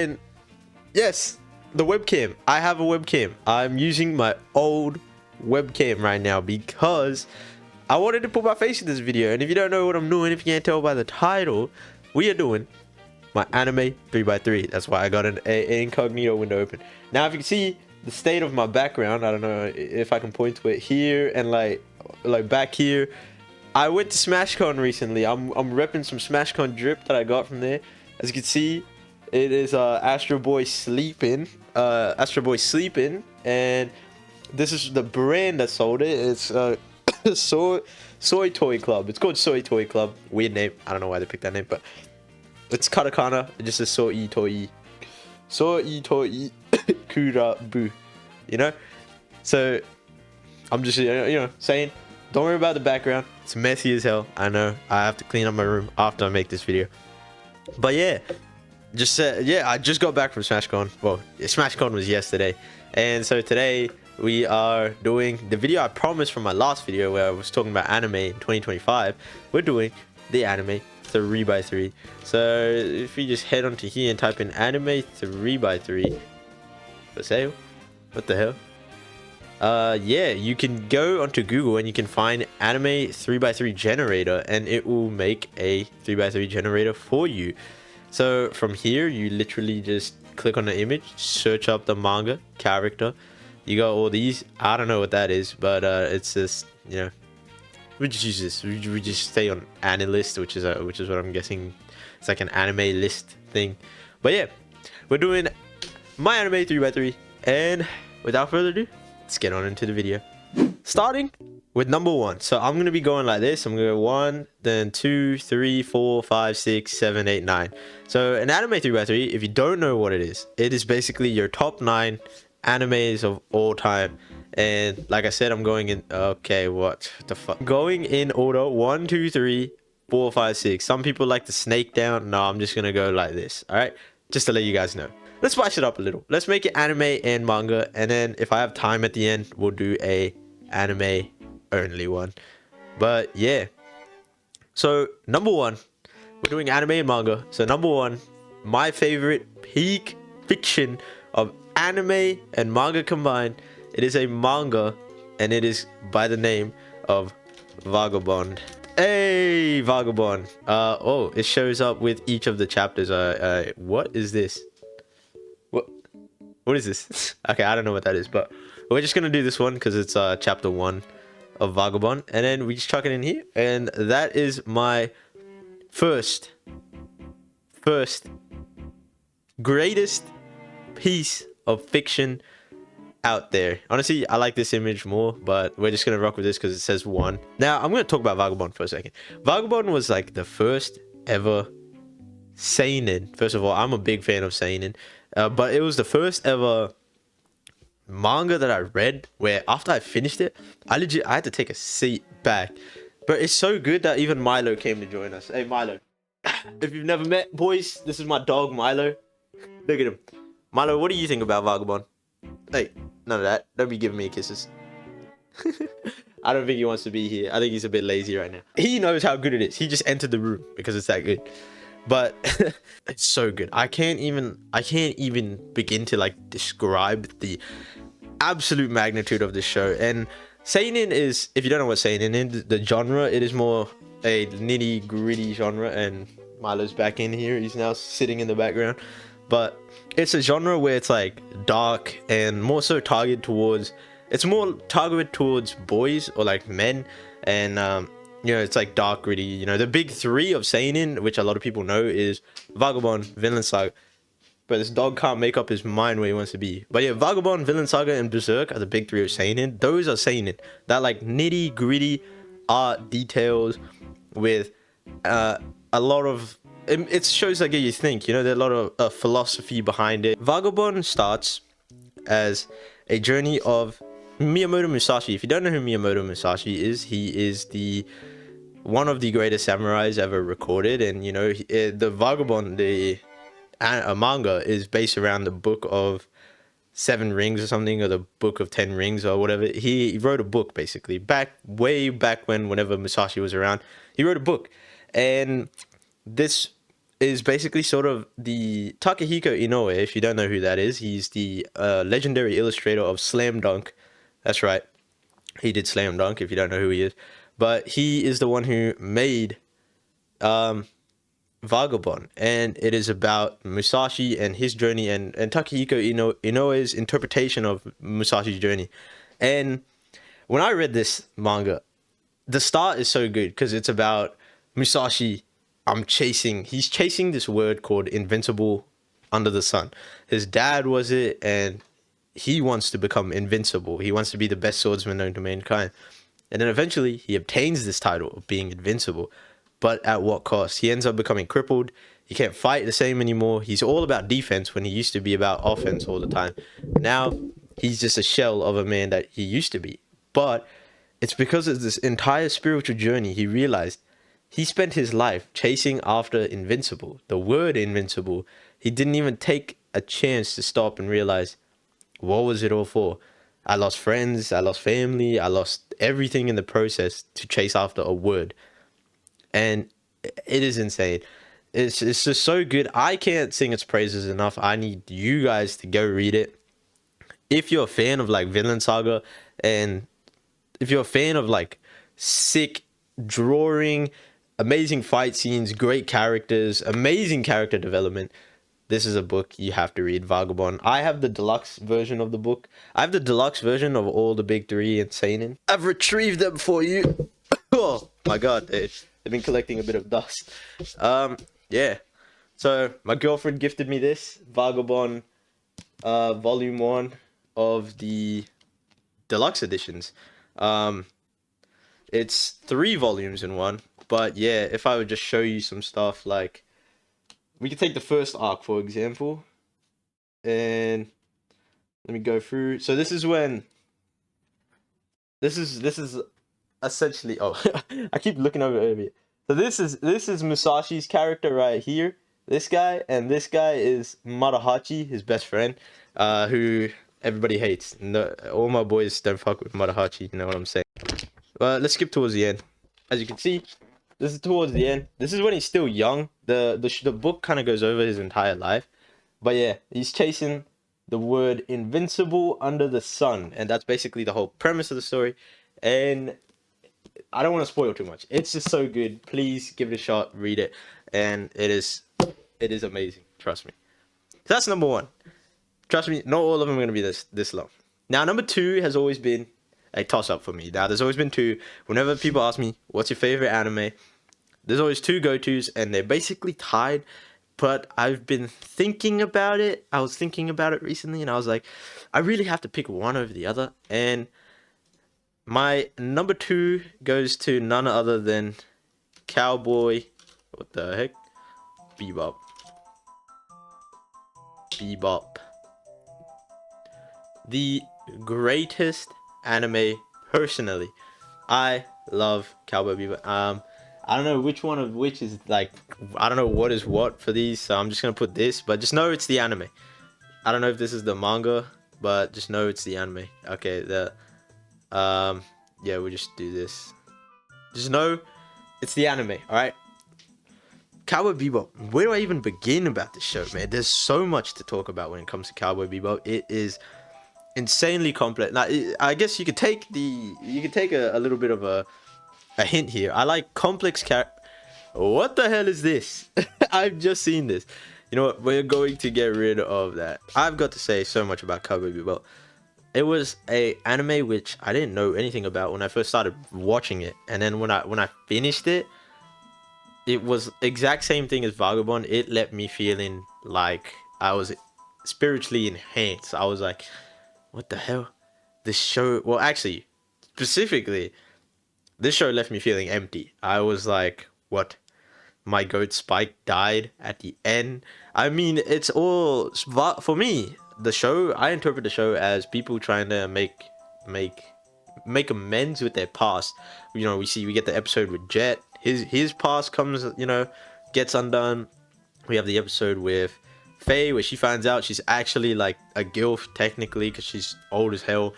And yes, the webcam. I have a webcam. I'm using my old webcam right now because I wanted to put my face in this video. And if you don't know what I'm doing, if you can't tell by the title, we are doing my anime 3x3. That's why I got an incognito window open. Now, if you can see the state of my background, I don't know if I can point to it here and like back here. I went to SmashCon recently. I'm repping some SmashCon drip that I got from there. As you can see, it is Astro Boy sleeping. And this is the brand that sold it. It's Soy Toy Club. It's called Soy Toy Club. Weird name. I don't know why they picked that name, but it's katakana. It just says Soy Toy. Soy Toy Kura Bu. You know? So I'm just saying, don't worry about the background. It's messy as hell. I know. I have to clean up my room after I make this video. But yeah, I just got back from SmashCon. Well, SmashCon was yesterday, and so today we are doing the video I promised from my last video where I was talking about anime in 2025. We're doing the anime 3x3. So if you just head onto here and type in anime 3x3 for sale, what the hell? Yeah, you can go onto Google and you can find anime 3x3 generator, and it will make a 3x3 generator for you. So from here, you literally just click on the image, search up the manga character. You got all these. I don't know what that is, but it's just, we just use this. We just stay on AniList, which is what I'm guessing. It's like an anime list thing. But yeah, we're doing my anime 3x3, and without further ado, let's get on into the video. Starting with number 1. So I'm going to be going like this. I'm going to go 1, then 2, 3, 4, 5, 6, 7, 8, 9. So an anime 3x3, if you don't know what it is basically your top 9 animes of all time. And like I said, I'm going in, okay, what the fuck? Going in order 1, 2, 3, 4, 5, 6. Some people like to snake down. No, I'm just going to go like this. All right. Just to let you guys know. Let's spice it up a little. Let's make it anime and manga, and then if I have time at the end, we'll do a anime only one. But yeah, so number 1, we're doing anime and manga. So number 1, my favorite peak fiction of anime and manga combined. It is a manga, and it is by the name of Vagabond. Hey, Vagabond. Oh, it shows up with each of the chapters. What is this? What is this? Okay, I don't know what that is, but we're just gonna do this one because it's chapter 1 of Vagabond, and then we just chuck it in here, and that is my first greatest piece of fiction out there. Honestly, I like this image more, but we're just gonna rock with this because it says 1. Now I'm gonna talk about Vagabond for a second. Vagabond was like the first ever seinen. First of all, I'm a big fan of seinen. But it was the first ever manga that I read where after I finished it, I had to take a seat back. But it's so good that even Milo came to join us. Hey, Milo. If you've never met, boys, this is my dog, Milo. Look at him. Milo, what do you think about Vagabond? Hey, none of that. Don't be giving me kisses. I don't think he wants to be here. I think he's a bit lazy right now. He knows how good it is. He just entered the room because it's that good. But it's so good. I can't even begin to like describe the absolute magnitude of this show. And seinen is, if you don't know what seinen is, the genre, it is more a nitty gritty genre. And Milo's back in here. He's now sitting in the background. But it's a genre where it's like dark and more so targeted towards boys or like men. And it's like dark, gritty. The big 3 of seinen, which a lot of people know, is Vagabond, Vinland Saga. But this dog can't make up his mind where he wants to be. But yeah, Vagabond, Vinland Saga, and Berserk are the big 3 of seinen. Those are seinen. That like nitty gritty art details with a lot of. It shows like you think. There's a lot of philosophy behind it. Vagabond starts as a journey of Miyamoto Musashi. If you don't know who Miyamoto Musashi is, he is one of the greatest samurais ever recorded. And the Vagabond, a manga, is based around the book of 7 Rings or something, or the book of 10 Rings or whatever. He wrote a book basically way back whenever Musashi was around. He wrote a book, and this is basically sort of the Takehiko Inoue. If you don't know who that is, he's the legendary illustrator of Slam Dunk. That's right, he did Slam Dunk. If you don't know who he is, but he is the one who made Vagabond, and it is about Musashi and his journey, and Takehiko Inoue's interpretation of Musashi's journey. And when I read this manga, the start is so good because it's about Musashi. He's chasing this word called invincible under the sun. His dad was it, and he wants to become invincible. He wants to be the best swordsman known to mankind. And then eventually he obtains this title of being invincible. But at what cost? He ends up becoming crippled. He can't fight the same anymore. He's all about defense when he used to be about offense all the time. Now he's just a shell of a man that he used to be. But it's because of this entire spiritual journey he realized he spent his life chasing after invincible, the word invincible. He didn't even take a chance to stop and realize, what was it all for? I lost friends, I lost family, I lost everything in the process to chase after a word. And it is insane. It's just so good. I can't sing its praises enough. I need you guys to go read it. If you're a fan of like Vinland Saga, and if you're a fan of like sick drawing, amazing fight scenes, great characters, amazing character development, this is a book you have to read, Vagabond. I have the deluxe version of the book. I have the deluxe version of all the big three and Seinen. I've retrieved them for you. Oh my god, they've been collecting a bit of dust. Yeah. So my girlfriend gifted me this Vagabond volume 1 of the deluxe editions. It's 3 volumes in one, but yeah, if I would just show you some stuff, like we could take the first arc for example, and let me go through. So this is when this is essentially, oh, I keep looking over here. So this is Musashi's character right here. This guy, and this guy is Marahachi, his best friend, who everybody hates. No, all my boys don't fuck with Marahachi, you know what I'm saying? Let's skip towards the end. As you can see, this is towards the end. This is when he's still young. The book kind of goes over his entire life. But yeah, he's chasing the word invincible under the sun. And that's basically the whole premise of the story. And I don't want to spoil too much. It's just so good. Please give it a shot. Read it. And it is amazing. Trust me. So that's number 1. Trust me, not all of them are going to be this long. Now, number 2 has always been a toss-up for me. Now, there's always been 2. Whenever people ask me, what's your favorite anime? There's always 2 go-tos, and they're basically tied. But I've been thinking about it. I was thinking about it recently, and I was like, I really have to pick one over the other. And my number 2 goes to none other than Cowboy. What the heck? Bebop. The greatest anime, personally. I love Cowboy Bebop. I don't know which one of which is like, I don't know what is what for these, so I'm just gonna put this, but just know it's the anime. I don't know if this is the manga, but just know it's the anime. Okay, yeah, we'll just do this. Just know it's the anime, alright? Cowboy Bebop. Where do I even begin about this show, man? There's so much to talk about when it comes to Cowboy Bebop. It is insanely complex. Now, I guess you could take a little bit of a hint here. I like complex What the hell is this? I've just seen this. You know what? We're going to get rid of that. I've got to say so much about Cowboy Bebop. It was a anime which I didn't know anything about when I first started watching it, and then when I finished it, it was exact same thing as Vagabond. It left me feeling like I was spiritually enhanced. I was like, what the hell? This show, well, actually, specifically, this show left me feeling empty. I was like, what? My goat Spike died at the end. I mean, it's all, for me, the show, I interpret the show as people trying to make amends with their past. You know, we get the episode with Jet. His past comes, you know, gets undone. We have the episode with Faye where she finds out she's actually like a gilf technically because she's old as hell.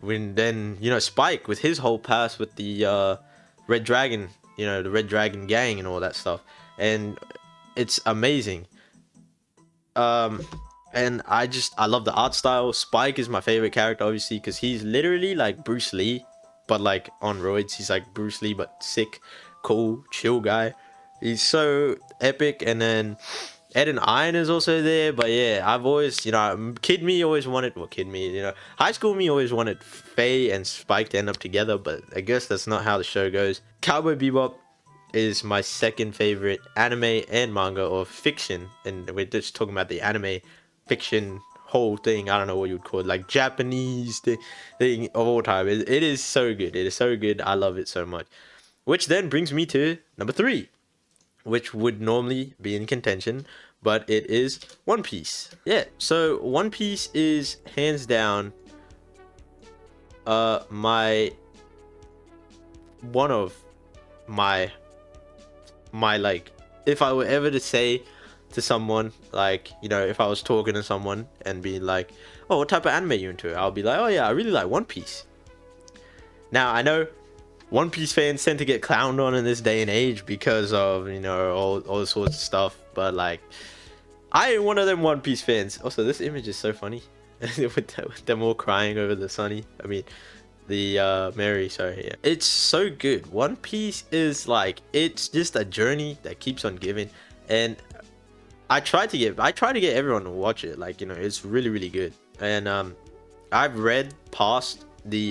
When then, you know, Spike with his whole past with the Red Dragon, you know, the Red Dragon gang and all that stuff. And it's amazing. And I love the art style. Spike is my favorite character, obviously, because he's literally like Bruce Lee, but like on roids. He's like Bruce Lee, but sick, cool, chill guy. He's so epic. And then Ed and Iron is also there. But yeah, I've always, kid me always wanted, well, kid me, high school me always wanted Faye and Spike to end up together. But I guess that's not how the show goes. Cowboy Bebop is my second favorite anime and manga or fiction, and we're just talking about the anime fiction whole thing. I don't know what you would call it, like Japanese thing of all time. It is so good. It is so good. I love it so much. Which then brings me to number 3, which would normally be in contention, but it is One Piece. Yeah, so One Piece is hands down my one of my like, if I were ever to say to someone, like, if I was talking to someone and being like, oh, what type of anime are you into, I'll be like, oh yeah, I really like One Piece. Now I know One Piece fans tend to get clowned on in this day and age because of all sorts of stuff, but like, I ain't one of them One Piece fans. Also, this image is so funny with them all crying over the Mary, sorry. Yeah, it's so good. One Piece is like, it's just a journey that keeps on giving, and I try to get everyone to watch it. Like, it's really, really good. And I've read past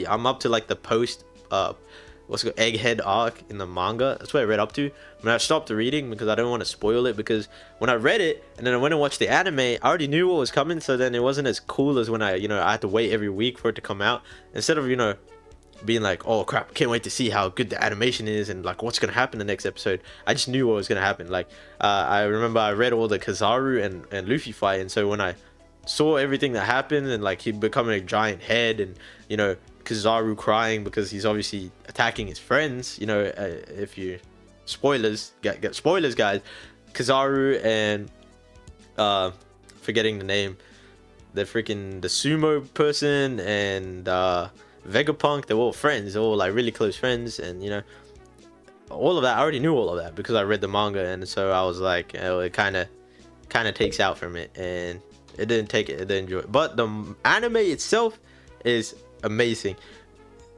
I'm up to like the post what's it called, Egghead arc in the manga. That's what I read up to. I stopped reading because I don't want to spoil it, because when I read it and then I went and watched the anime, I already knew what was coming, so then it wasn't as cool as when I had to wait every week for it to come out. Instead of being like, oh crap, can't wait to see how good the animation is and like what's gonna happen in the next episode, I just knew what was gonna happen. Like I remember I read all the Kizaru and Luffy fight, and so when I saw everything that happened and like he becoming a giant head, and Kizaru crying because he's obviously attacking his friends, if you spoilers, get spoilers guys, Kizaru and forgetting the name, the sumo person and Vegapunk, they're all friends, they're all like really close friends, and all of that, I already knew all of that because I read the manga, and so I was like, it kind of takes out from it, and it didn't enjoy it. But the anime itself is amazing.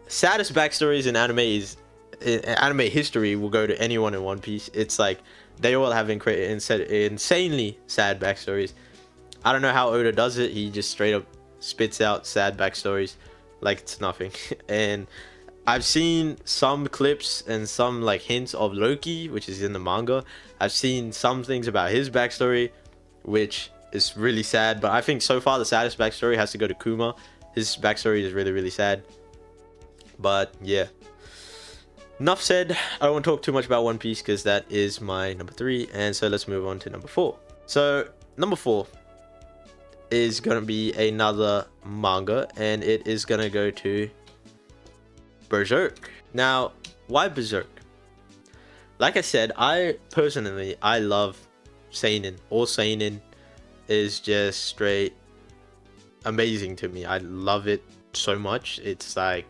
Saddest backstories in anime history will go to anyone in One Piece. It's like they all have insanely sad backstories. I don't know how Oda does it. He just straight up spits out sad backstories like it's nothing. And I've seen some clips and some like hints of Loki, which is in the manga. I've seen some things about his backstory, which is really sad, but I think so far the saddest backstory has to go to Kuma. His backstory is really, really sad. But yeah, enough said. I don't want to talk too much about One Piece because that is my number 3, and so let's move on to number 4. So number 4 is gonna be another manga, and it is gonna go to Berserk. Now, why Berserk? Like I said, I love seinen. All seinen is just straight amazing to me. I love it so much. It's like,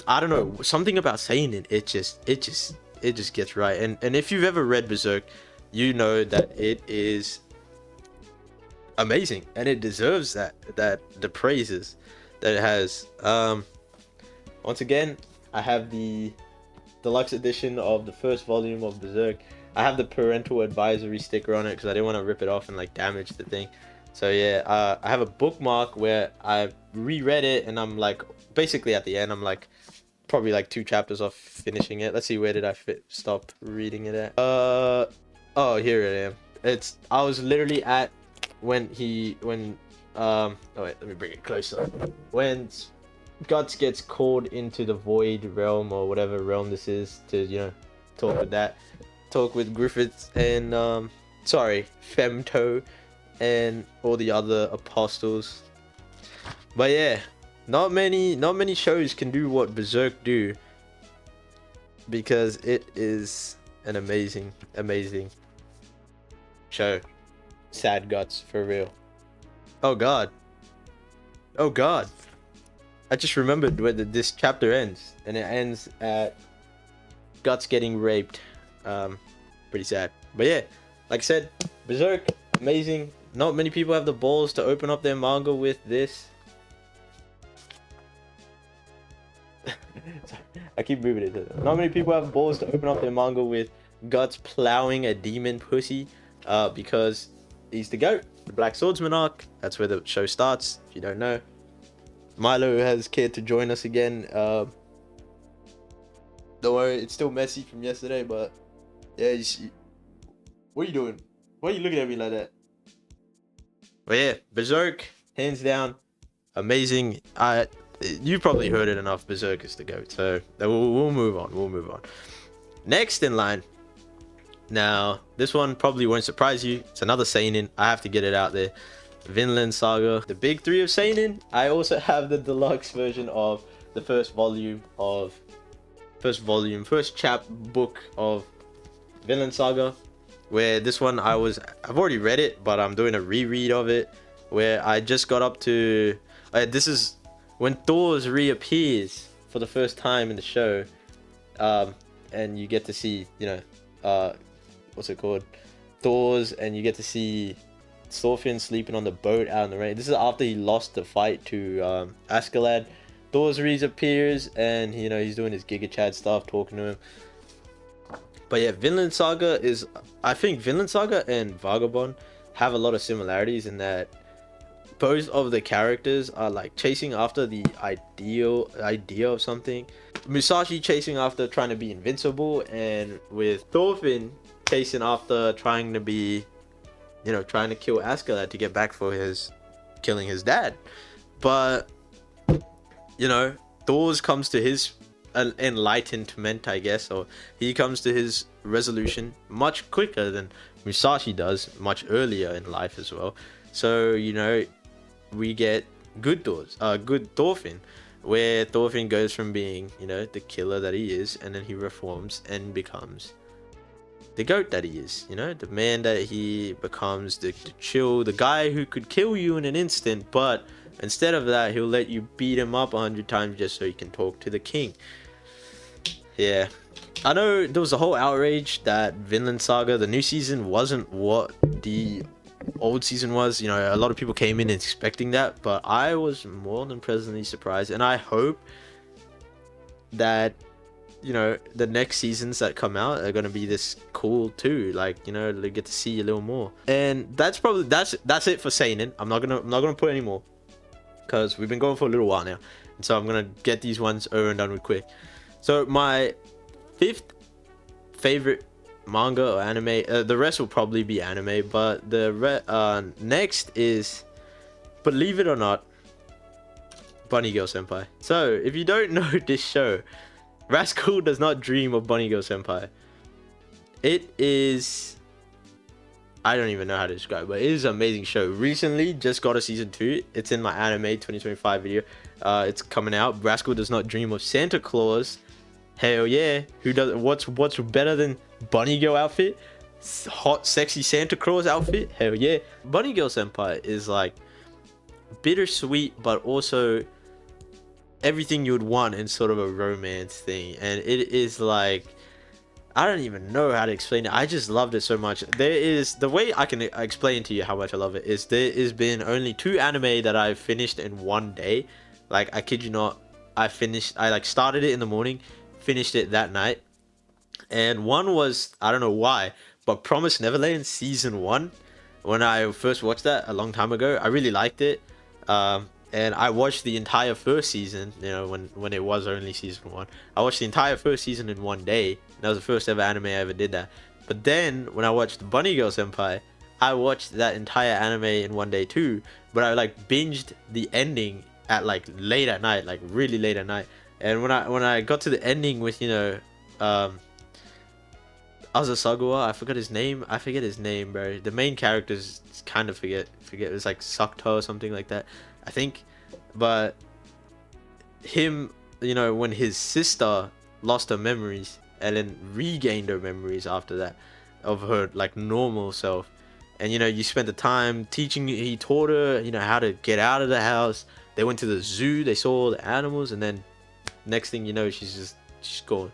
I don't know, something about seinen, it just gets right. And if you've ever read Berserk, you know that it is amazing, and it deserves that the praises that it has. Once again, I have the deluxe edition of the first volume of Berserk. I have the parental advisory sticker on it because I didn't want to rip it off and like damage the thing. So yeah, I have a bookmark where I reread it, and I'm like basically at the end. I'm like probably like 2 chapters off finishing it. Let's see, where did I stop reading it at? Oh, here I am. I was literally at oh wait, let me bring it closer. When Guts gets called into the void realm, or whatever realm this is, to talk with Griffiths and Femto and all the other apostles. But yeah, not many shows can do what Berserk do, because it is an amazing show. Sad Guts, for real. Oh god, I just remembered where this chapter ends, and it ends at Guts getting raped. Pretty sad. But yeah, like I said, Berserk, amazing. Not many people have the balls to open up their manga with this. I keep moving it. Not many people have balls to open up their manga with Guts plowing a demon pussy, because he's the GOAT, the Black Swordsman arc. That's where the show starts, if you don't know. Milo has cared to join us again. Don't worry, it's still messy from yesterday, but yeah, what are you doing? Why are you looking at me like that? But yeah, Berserk, hands down, amazing. You probably heard it enough. Berserk is the GOAT. So we'll move on. We'll move on. Next in line. Now, this one probably won't surprise you. It's another seinen. I have to get it out there. Vinland Saga, the big three of seinen. I also have the deluxe version of the first chap book of Vinland Saga, where this one I've already read it, but I'm doing a reread of it, where I just got up to this is when Thor's reappears for the first time in the show, and you get to see, what's it called, Thor's, and you get to see Thorfinn sleeping on the boat out in the rain. This is after he lost the fight to Askeladd. Thor's reappears, and he's doing his Giga Chad stuff, talking to him. But yeah, I think Vinland Saga and Vagabond have a lot of similarities in that both of the characters are like chasing after the idea of something. Musashi chasing after trying to be invincible, and with Thorfinn chasing after trying to be, trying to kill Askeladd to get back for killing his dad. But Thor's comes to his enlightenment, I guess, or he comes to his resolution much quicker than Musashi does, much earlier in life as well. So we get good Thorfinn, where Thorfinn goes from being the killer that he is, and then he reforms and becomes the GOAT that he is, the man that he becomes, the guy who could kill you in an instant, but instead of that, he'll let you beat him up 100 times just so he can talk to the king. Yeah, I know there was a whole outrage that Vinland Saga, the new season, wasn't what the old season was. A lot of people came in expecting that, but I was more than pleasantly surprised, and I hope that the next seasons that come out are gonna be this cool too. Like, they get to see a little more. And that's it for seinen. I'm not gonna put any more, because we've been going for a little while now, and so I'm gonna get these ones over and done with quick. So my 5th favorite manga or anime, the rest will probably be anime, but the next is, believe it or not, Bunny Girl Senpai. So if you don't know this show, Rascal does not dream of Bunny Girl Senpai. It is, I don't even know how to describe it, but it is an amazing show. Recently just got a season 2. It's in my anime 2025 video. It's coming out. Rascal does not dream of Santa Claus. Hell yeah. What's better than Bunny Girl outfit? Hot sexy Santa Claus outfit? Hell yeah. Bunny Girl Senpai is like bittersweet, but also everything you would want in sort of a romance thing. And it is like, I don't even know how to explain it. I just loved it so much. The way I can explain to you how much I love it is there has been only 2 anime that I've finished in one day. Like, I kid you not, I started it in the morning, finished it that night. And one was, I don't know why, but Promised Neverland season 1. When I first watched that a long time ago, I really liked it. And I watched the entire first season, when it was only season 1. I watched the entire first season in one day. That was the first ever anime I ever did that. But then, when I watched Bunny Girl Senpai, I watched that entire anime in one day too. But I binged the ending at late at night, really late at night. And when I got to the ending with, Azasagawa, I forget his name, bro. The main characters kind of forget. It was like Sakta or something like that, I think. But him, when his sister lost her memories and then regained her memories after that of her normal self, and you spent the time teaching, he taught her how to get out of the house. They went to the zoo, they saw all the animals, and then next thing you know, she's gone.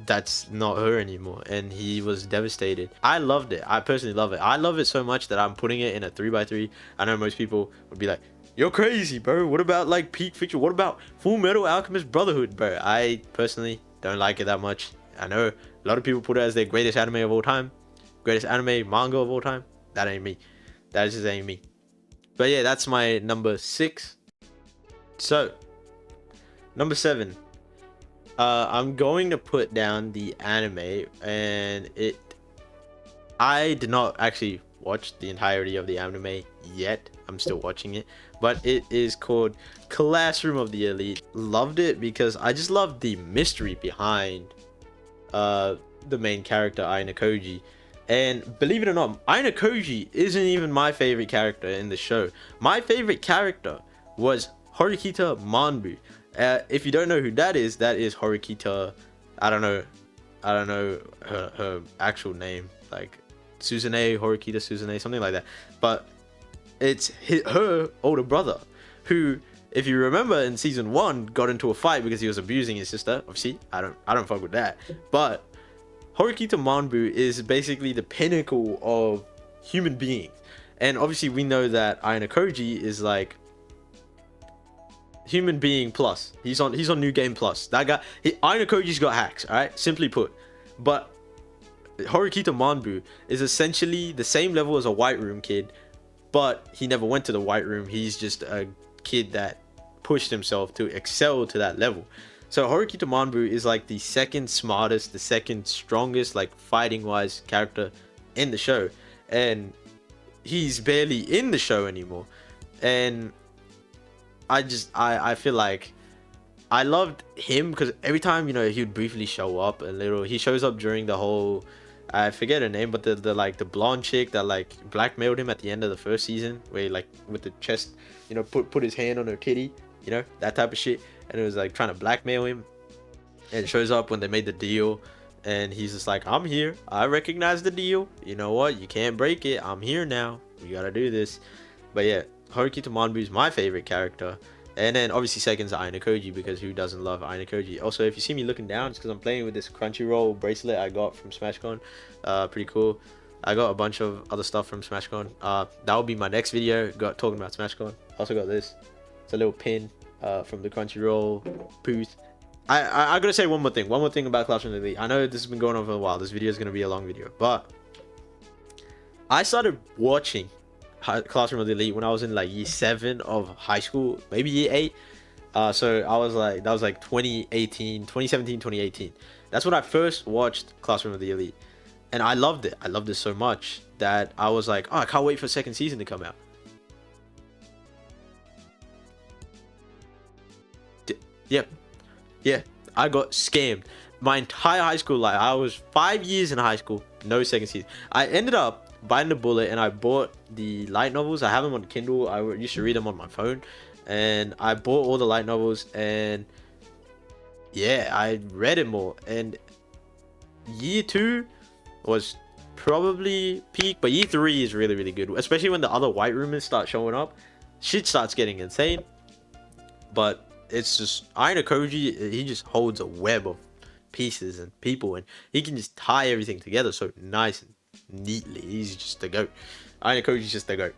that's not her anymore, and he was devastated. I loved it. I personally love it. I love it so much that I'm putting it in a 3x3. I know most people would be like, you're crazy, bro. What about like Peak Fiction? What about Full Metal Alchemist Brotherhood, bro? I personally don't like it that much. I know a lot of people put it as their greatest anime of all time, greatest anime manga of all time. That ain't me. That just ain't me. But yeah, that's my number 6. So number 7. I'm going to put down the anime, and I did not actually watch the entirety of the anime yet. I'm still watching it, but it is called Classroom of the Elite. Loved it because I just loved the mystery behind the main character, Aina Koji. And believe it or not, Aina Koji isn't even my favorite character in the show. My favorite character was Horikita Manbu. If you don't know who that is Horikita. I don't know her actual name, like Suzune, Horikita Suzune, something like that. But it's her older brother, who, if you remember in season 1, got into a fight because he was abusing his sister. Obviously, I don't fuck with that. But Horikita Manbu is basically the pinnacle of human beings, and obviously we know that Aina Koji is like human being plus. He's on New Game Plus. That guy, Aina Koji's got hacks, all right, simply put. But Horikita Manbu is essentially the same level as a White Room kid, but he never went to the White Room. He's just a kid that pushed himself to excel to that level. So Horikita Manbu is like the second smartest, the second strongest, like fighting wise character in the show, and he's barely in the show anymore. And I feel like I loved him because every time, you know, he would briefly show up a little. He shows up during the whole, I forget her name, but the like the blonde chick that like blackmailed him at the end of the first season, where he, like, with the chest, you know, put his hand on her titty, you know, that type of shit, and it was like trying to blackmail him. And it shows up when they made the deal, and he's just like, I'm here, I recognize the deal, you know what, you can't break it, I'm here now, we gotta do this. But yeah, Horikita Manbu is my favorite character. And then obviously second's Aina Koji, because who doesn't love Aina Koji? Also, if you see me looking down, it's because I'm playing with this Crunchyroll bracelet I got from SmashCon. Pretty cool. I got a bunch of other stuff from SmashCon. That will be my next video, talking about SmashCon. Also got this. It's a little pin from the Crunchyroll booth. I gotta say one more thing about Classroom of the Elite. I know this has been going on for a while. This video is gonna be a long video, but I started watching Classroom of the Elite when I was in like year 7 of high school, maybe year 8. So I was like, that was like 2017, 2018. That's when I first watched Classroom of the Elite, and I loved it. I loved it so much that I was like, oh, I can't wait for second season to come out. Yeah, I got scammed. My entire high school life, I was 5 years in high school, no second season. I ended up biting the bullet, and I bought the light novels. I have them on Kindle. I used to read them on my phone, and I bought all the light novels, and yeah, I read them all. And year 2 was probably peak, but year 3 is really, really good, especially when the other White Roomers start showing up. Shit starts getting insane. But it's just Aina Koji, he just holds a web of pieces and people, and he can just tie everything together so nice and neatly. He's just the GOAT. Aina Koji's just the GOAT.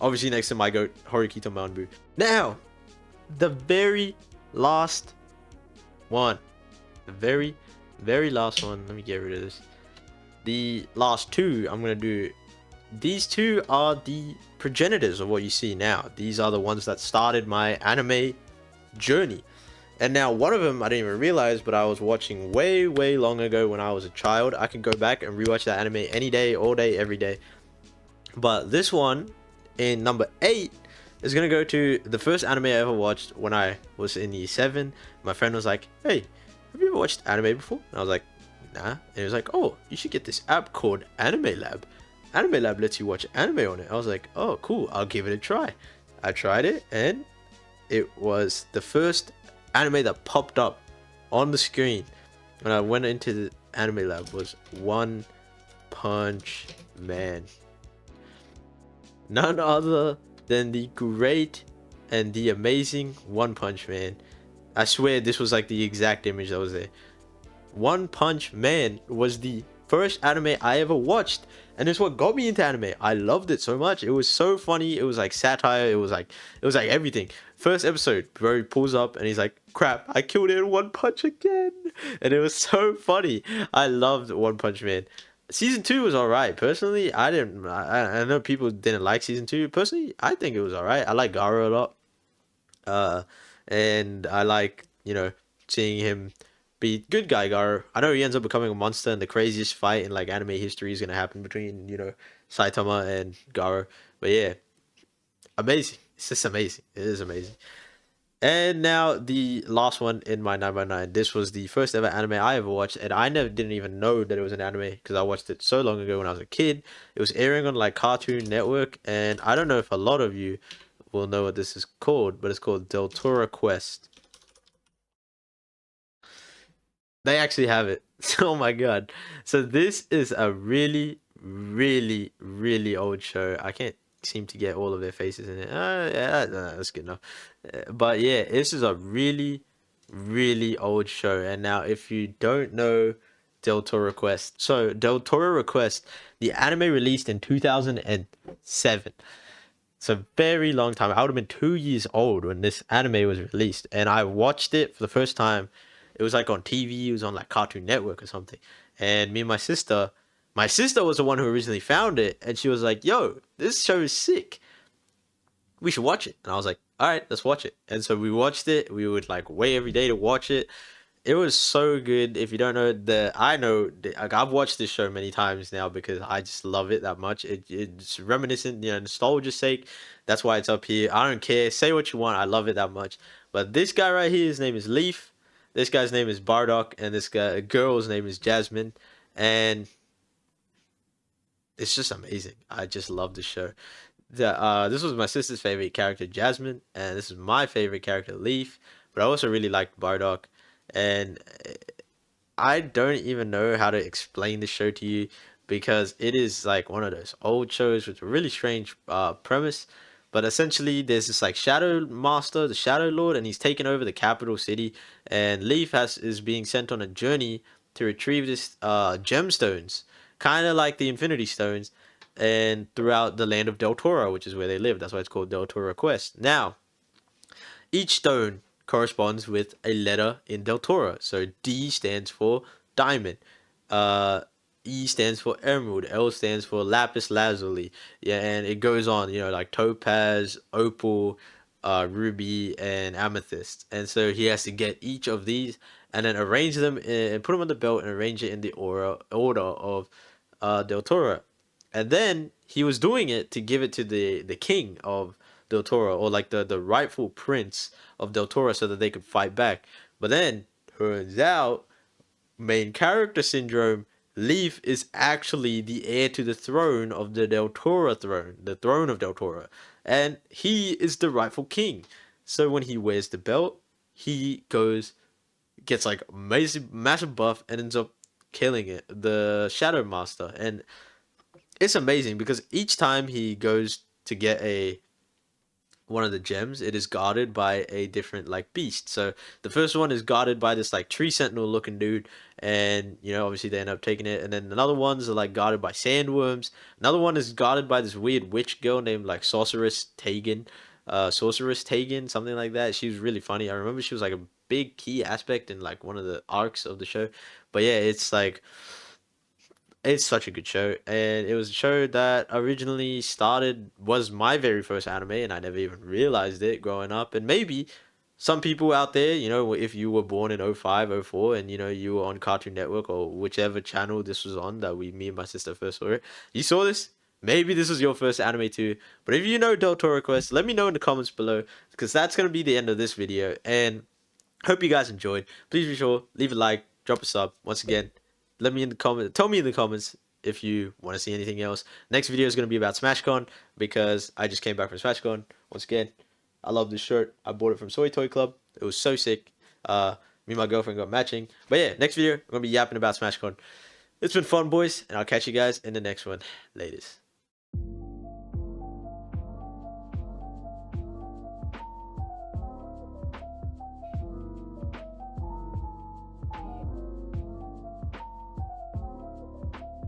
Obviously next to my GOAT, Horikita Manbu. Now, the very last one. The very, very last one. Let me get rid of this. The last two I'm going to do. These two are the progenitors of what you see now. These are the ones that started my anime journey. And now one of them I didn't even realize, but I was watching way long ago when I was a child. I can go back and rewatch that anime any day, all day, every day. But this one, in number 8, is gonna go to the first anime I ever watched when I was in year 7. My friend was like, hey, have you ever watched anime before? And I was like, nah. And he was like, oh, you should get this app called Anime Lab. Anime Lab lets you watch anime on it. I was like, oh, cool, I'll give it a try. I tried it, and it was the first anime that popped up on the screen when I went into the Anime Lab was One Punch Man. None other than the great and the amazing One Punch Man. I swear this was like the exact image that was there. One Punch Man was the first anime I ever watched, and it's what got me into anime. I loved it so much. It was so funny. It was like satire. It was like everything. First episode, bro, he pulls up and he's like, "Crap, I killed it in one punch again," and it was so funny. I loved One Punch Man. Season 2 was alright. Personally, I didn't. I know people didn't like season 2. Personally, I think it was alright. I like Garo a lot. Uh, and I like, seeing him be good guy Garo. I know he ends up becoming a monster, and the craziest fight in like anime history is gonna happen between Saitama and Garo. But yeah, amazing. It's just amazing. It is amazing. And now the last one in my 9x9. This was the first ever anime I ever watched, and I never didn't even know that it was an anime because I watched it so long ago when I was a kid. It was airing on like Cartoon Network, and I don't know if a lot of you will know what this is called, but it's called Deltora Quest. They actually have it. Oh my god. So this is a really, really, really old show. I can't seem to get all of their faces in it. Yeah, that's good enough. But yeah, this is a really, really old show. And now, if you don't know Del Toro Quest, so Del Toro Request, the anime released in 2007. It's a very long time. I would have been 2 years old when this anime was released, and I watched it for the first time. It was like on TV. It was on like Cartoon Network or something. And me and my sister was the one who originally found it, and she was like, "Yo, this show is sick. We should watch it." And I was like, "All right, let's watch it." And so we watched it. We would like wait every day to watch it. It was so good. If you don't know I know like I've watched this show many times now because I just love it that much. It's reminiscent, nostalgia's sake. That's why it's up here. I don't care. Say what you want. I love it that much. But this guy right here, his name is Leaf. This guy's name is Bardock, and this girl's name is Jasmine, and it's just amazing. I just love the show. This was my sister's favorite character, Jasmine, and this is my favorite character, Leaf. But I also really liked Bardock, and I don't even know how to explain the show to you because it is like one of those old shows with a really strange premise. But essentially, there's this like Shadow Master, the Shadow Lord, and he's taken over the capital city. And Leaf is being sent on a journey to retrieve this gemstones, kind of like the Infinity Stones, and throughout the land of Del Toro, which is where they live. That's why it's called Del Toro Quest. Now, each stone corresponds with a letter in Deltora. So D stands for diamond. Uh, E stands for emerald. L stands for lapis lazuli. Yeah, and it goes on. Like topaz, opal, ruby, and amethyst. And so he has to get each of these and then arrange them and put them on the belt and arrange it in the order of Deltora. And then he was doing it to give it to the king of Del Toro, or like the rightful prince of Del Toro, so that they could fight back. But then turns out, main character syndrome, Leaf is actually the heir to the throne of the Del Toro throne, the throne of Del Toro, and he is the rightful king. So when he wears the belt, he gets like massive buff and ends up killing it, the Shadow Master. And it's amazing because each time he goes to get one of the gems, it is guarded by a different like beast. So the first one is guarded by this like tree sentinel looking dude, and obviously they end up taking it. And then another ones are like guarded by sandworms. Another one is guarded by this weird witch girl named like Sorceress Tegan, something like that. She was really funny. I remember she was like a big key aspect in like one of the arcs of the show. But yeah, it's such a good show, and it was a show that originally was my very first anime, and I never even realized it growing up. And maybe some people out there, if you were born in 05, 04, and you were on Cartoon Network or whichever channel this was on that me and my sister first saw it, you saw this. Maybe this was your first anime too. But if you know Del Toro Quest, let me know in the comments below, because that's gonna be the end of this video. And hope you guys enjoyed. Please be sure leave a like, drop a sub. Once again, let me in the comments. Tell me in the comments if you want to see anything else. Next video is going to be about SmashCon because I just came back from SmashCon. Once again, I love this shirt. I bought it from Soy Toy Club. It was so sick. Me and my girlfriend got matching. But yeah, next video, I'm going to be yapping about SmashCon. It's been fun, boys, and I'll catch you guys in the next one. Latest.